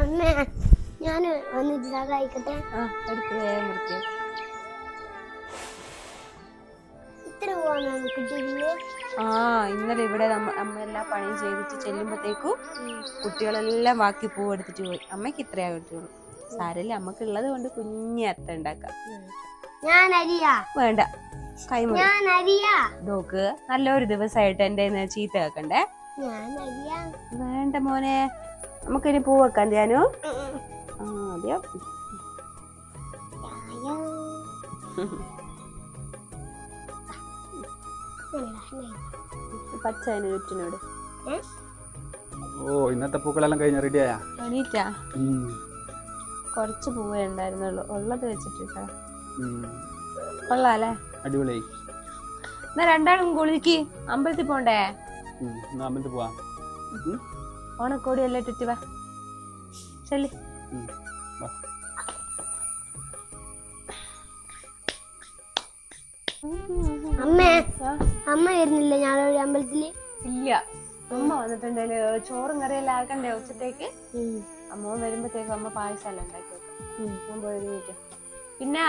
അമ്മേ ഞാൻ വന്നിട്ട് സഹായിക്കട്ടെ. ഇത്ര പോവാൻ കിട്ടിയില്ലേ? ഇന്നലെ ഇവിടെ അമ്മ എല്ലാ പണിയും ചെയ്തിട്ട് ചെല്ലുമ്പോഴത്തേക്കും കുട്ടികളെല്ലാം ബാക്കി പൂ എടുത്തിട്ട് പോയി. അമ്മയ്ക്ക് ഇത്രയാ കിട്ടുള്ളൂ. സാരല്ല, അമ്മക്ക് ഉള്ളത് കൊണ്ട് കുഞ്ഞി അത്ത ഉണ്ടാക്കാം. ഞാൻ അരിയാ വേണ്ട, കൈമുറി ഞാൻ അരിയാ. നോക്ക്, നല്ലൊരു ദിവസമായിട്ട് എന്റെ ചീത്ത കേക്കണ്ടേ. ഞാൻ അരിയാ. വേണ്ട മോനെ, നമുക്കിനി പൂ വെക്കാൻ ധ്യാനു. അതെയോ പച്ച ചുറ്റിനോട്. ഇന്നത്തെ പൂക്കളെല്ലാം കഴിഞ്ഞ റെഡിയായാ? എണീറ്റാ? കുറച്ച് പൂവേ ഉണ്ടായിരുന്നുള്ളൂ, ഉള്ളത് വെച്ചിട്ടാ. കൊള്ളാല്ലേ? അടിപൊളിയായി. എന്നാ രണ്ടാളും കുളിക്ക്, അമ്പലത്തിൽ പോണ്ടേ? അമ്പലത്തിൽ പോവാ. ഓണക്കോടി എല്ലാം ഇട്ടിട്ട് വാ. ശരി. അമ്മേ അമ്മ വരുന്നില്ല ഞാനൊരു അമ്പലത്തില്? ഇല്ല, അമ്മ വന്നിട്ടുണ്ടെങ്കിൽ ചോറും കറിയെല്ലാം ആക്കണ്ടേ ഉച്ചത്തേക്ക്. അമ്മ വരുമ്പോഴത്തേക്കും അമ്മ പായസം എല്ലാം ഉണ്ടാക്കി വെക്കാം. പോയിട്ട് പിന്നെ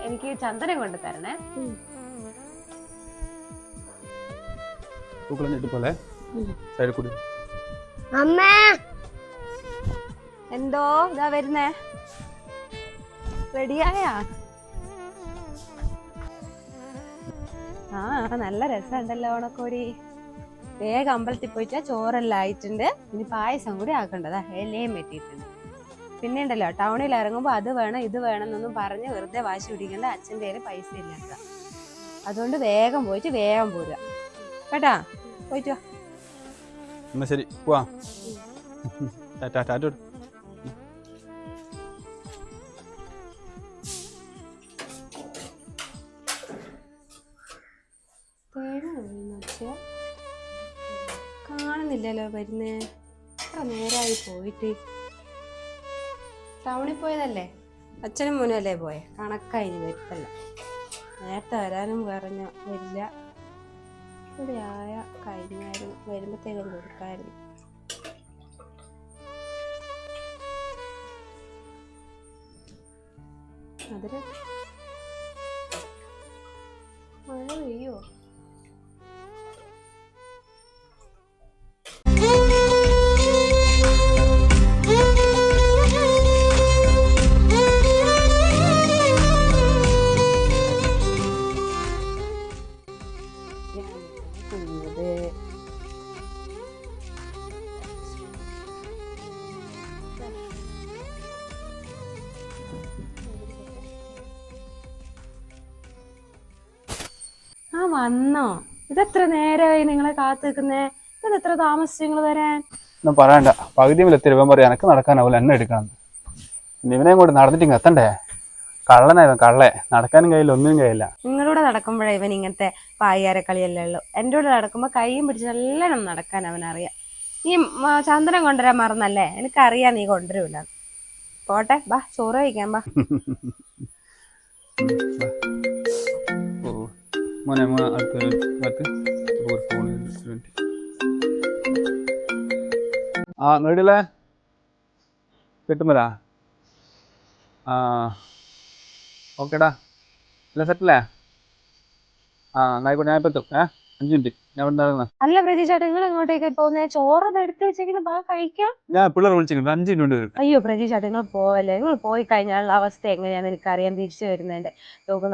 എനിക്ക് ചന്ദനം കൊണ്ട് തരണേ. അമ്മേ എന്തോ ഇതാ വരുന്നേ. റെഡിയായാ? നല്ല രസമുണ്ടല്ലോ ഓണക്കോടി. വേഗം അമ്പലത്തിൽ പോയിട്ട് ചോറെല്ലാം ആയിട്ടുണ്ട്. ഇനി പായസം കൂടി ആക്കേണ്ടതാ, എല്ലാം വെട്ടിയിട്ടുണ്ട്. പിന്നെ ഉണ്ടല്ലോ, ടൗണിൽ ഇറങ്ങുമ്പോ അത് വേണം ഇത് വേണം എന്നൊന്നും പറഞ്ഞ് വെറുതെ വാശി പിടിക്കേണ്ട. അച്ഛൻ്റെ കയ്യിൽ പൈസ ഇല്ലാത്ത, അതുകൊണ്ട് വേഗം പോയിട്ട് വേഗം പോരുക കേട്ടാ. പോയിട്ട് വാ. ശരി, പോവാ. കാണുന്നില്ലല്ലോ വരുന്നേ. എത്ര നേരമായി പോയിട്ട്. ടൗണിൽ പോയതല്ലേ, അച്ഛനും മോനും അല്ലേ പോയെ. കണക്കായി വരുത്തല്ല. നേരത്തെ വരാനും പറഞ്ഞ വരില്ല. ഇവിടെ ആയ കഴിഞ്ഞായിരുന്നു, വരുമ്പോഴത്തേക്കും കൊടുക്കായിരുന്നു. അതിന് മഴ പെയ്യോ? വന്നോ? ഇതെത്ര നേരമായി നിങ്ങളെ കാത്തു നിൽക്കുന്നേ? ഇതെത്ര താമസിച്ചു നിങ്ങൾ വരാൻ? ഒന്നും പറയണ്ട, പകുതി എത്തിയവൻ പറയാം എനക്ക് നടക്കാനാവില്ല, എന്നെ എടുക്കണം. ഇവനെയും കൂടെ നടന്നിട്ട് ഇങ്ങ് എത്തണ്ടേ. കള്ളനായവൻ, കള്ളേ. നടക്കാനും കഴിയില്ല, ഒന്നും കഴിയില്ല. നിങ്ങളൂടെ നടക്കുമ്പോഴേ ഇവൻ ഇങ്ങനത്തെ പായ്യാര കളിയല്ലേ ഉള്ളൂ. എൻ്റെ കൂടെ നടക്കുമ്പോ കൈയും പിടിച്ച് നല്ലോണം നടക്കാൻ അവനറിയാം. നീ ചന്ദനം കൊണ്ടുവരാൻ മറന്നല്ലേ? എനിക്കറിയാം നീ കൊണ്ടുവരൂല. പോട്ടെ, ബാ ചോറ് കഴിക്കാൻ ബാ. മോനെ നേടില്ലേ കിട്ടുമ്പോഴാ? ഓക്കേടാ, എല്ലാം സെറ്റല്ലേ? എന്നായിക്കോട്ടെ, ഞാൻ ഇപ്പം എത്തും. 5 മിനിറ്റ് ഞാൻ ഇവിടെ. അല്ല പ്രതീക്ഷേട്ടാ, നിങ്ങൾ എങ്ങോട്ടേക്ക് പോകുന്നത്? ചോറൊന്നും എടുത്ത് വെച്ചേക്കുന്നത് ബാ കഴിക്കാം. ഞാൻ പിള്ളേർ വിളിച്ചിട്ടുണ്ട്, 5 മിനിറ്റ് കൊണ്ട്. അയ്യോ പ്രതീക്ഷേട്ടാ, നിങ്ങൾ പോവല്ലേ. നിങ്ങൾ പോയി കഴിഞ്ഞാലുള്ള അവസ്ഥ എങ്ങനെയാണെന്ന് എനിക്കറിയാൻ. തിരിച്ചു വരുന്നതിന്റെ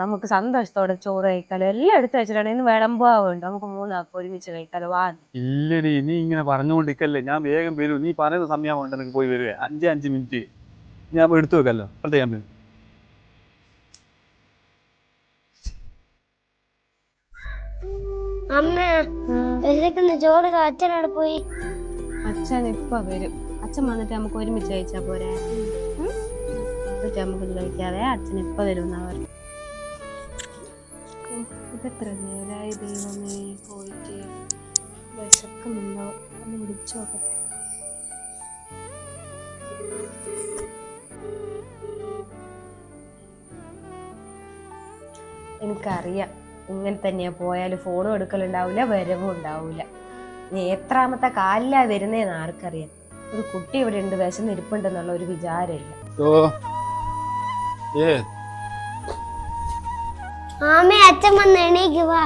നമുക്ക് സന്തോഷത്തോടെ ചോറ് കഴിക്കാലോ. എല്ലാം എടുത്ത് വെച്ചിട്ടാണ്. ഇന്ന് വിളമ്പാവുണ്ട്, നമുക്ക് 3 ആൾക്ക് ഒരുമിച്ച് കഴിക്കാലോ. വാ. ഇല്ലടി, നീ ഇങ്ങനെ പറഞ്ഞുകൊണ്ടിരിക്കല്ലേ. ഞാൻ വേഗം വരും. നീ പറയുന്ന സമയമാവണ്ട എനിക്ക് പോയി വരുവേ. 5 മിനിറ്റ് ഞാൻ എടുത്തു വെക്കല്ലോ. അപ്പോഴത്തെ ഞാൻ വരും. അമ്മ ചോറ് അച്ഛനവിടെ പോയി. അച്ഛൻ ഇപ്പൊ വരും. അച്ഛൻ വന്നിട്ട് നമുക്ക് ഒരുമിച്ച് കഴിച്ചാ പോരെ? എന്നിട്ട് നമുക്ക് കഴിക്കാതെ അച്ഛൻ ഇപ്പൊ വരും എന്നാ പറഞ്ഞു. ഇതെത്ര നേരായി ദൈവമേ പോയിട്ട്. വിശക്കുന്നുണ്ടോ ഒന്ന് വിളിച്ചു നോക്കട്ടെ. എനിക്കറിയാം ഇങ്ങനെ തന്നെയാ. പോയാലും ഫോണും എടുക്കലുണ്ടാവില്ല, വരവും ഉണ്ടാവില്ല. നീ എത്രാമത്തെ കാലിലാ വരുന്നേന്ന് ആർക്കറിയാം. ഒരു കുട്ടി ഇവിടെ ഉണ്ട് വിശന്നിരിപ്പുണ്ടെന്നുള്ള ഒരു വിചാരമില്ല. അമ്മേ അച്ഛൻ വന്ന് എണീക്ക് വാ.